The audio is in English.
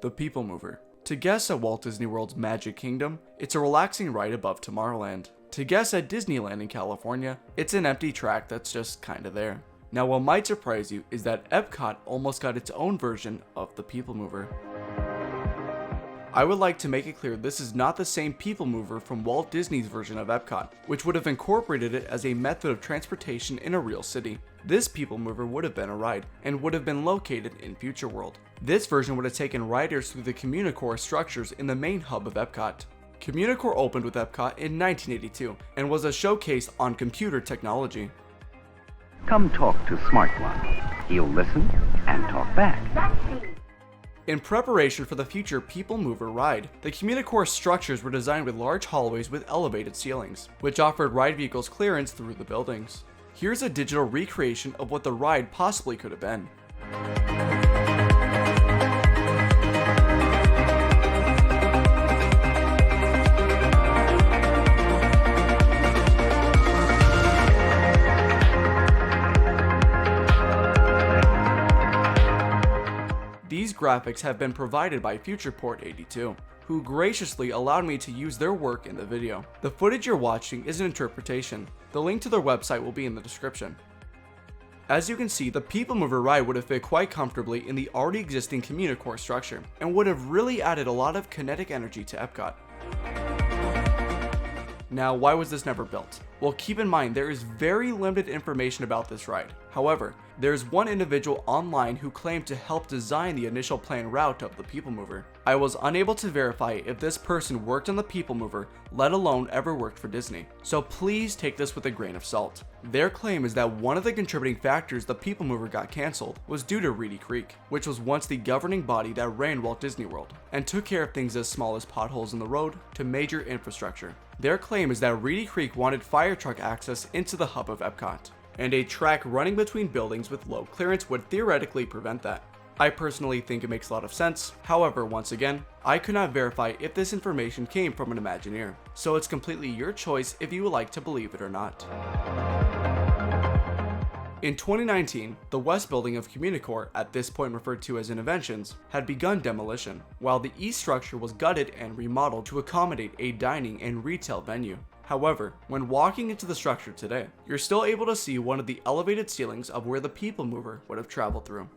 The Peoplemover. To guess at Walt Disney World's Magic Kingdom, it's a relaxing ride above Tomorrowland. To guess at Disneyland in California, it's an empty track that's just kinda there. Now, what might surprise you is that EPCOT almost got its own version of the Peoplemover. I would like to make it clear this is not the same Peoplemover from Walt Disney's version of EPCOT, which would have incorporated it as a method of transportation in a real city. This Peoplemover would have been a ride, and would have been located in Future World. This version would have taken riders through the Communicore structures in the main hub of EPCOT. Communicore opened with EPCOT in 1982, and was a showcase on computer technology. Come talk to Smart One. He'll listen and talk back. In preparation for the future Peoplemover ride, the Communicore structures were designed with large hallways with elevated ceilings, which offered ride vehicles clearance through the buildings. Here's a digital recreation of what the ride possibly could have been. These graphics have been provided by FuturePort82, who graciously allowed me to use their work in the video. The footage you're watching is an interpretation. The link to their website will be in the description. As you can see, the Peoplemover ride would have fit quite comfortably in the already existing Communicore structure, and would have really added a lot of kinetic energy to EPCOT. Now, why was this never built? Well, keep in mind there is very limited information about this ride. However, there is one individual online who claimed to help design the initial planned route of the Peoplemover. I was unable to verify if this person worked on the Peoplemover, let alone ever worked for Disney. So please take this with a grain of salt. Their claim is that one of the contributing factors the Peoplemover got cancelled was due to Reedy Creek, which was once the governing body that ran Walt Disney World, and took care of things as small as potholes in the road to major infrastructure. Their claim is that Reedy Creek wanted fire truck access into the hub of EPCOT, and a track running between buildings with low clearance would theoretically prevent that. I personally think it makes a lot of sense. However, once again, I could not verify if this information came from an Imagineer, so it's completely your choice if you would like to believe it or not. In 2019, the west building of Communicore, at this point referred to as Innovations, had begun demolition, while the east structure was gutted and remodeled to accommodate a dining and retail venue. However, when walking into the structure today, you're still able to see one of the elevated ceilings of where the Peoplemover would have traveled through.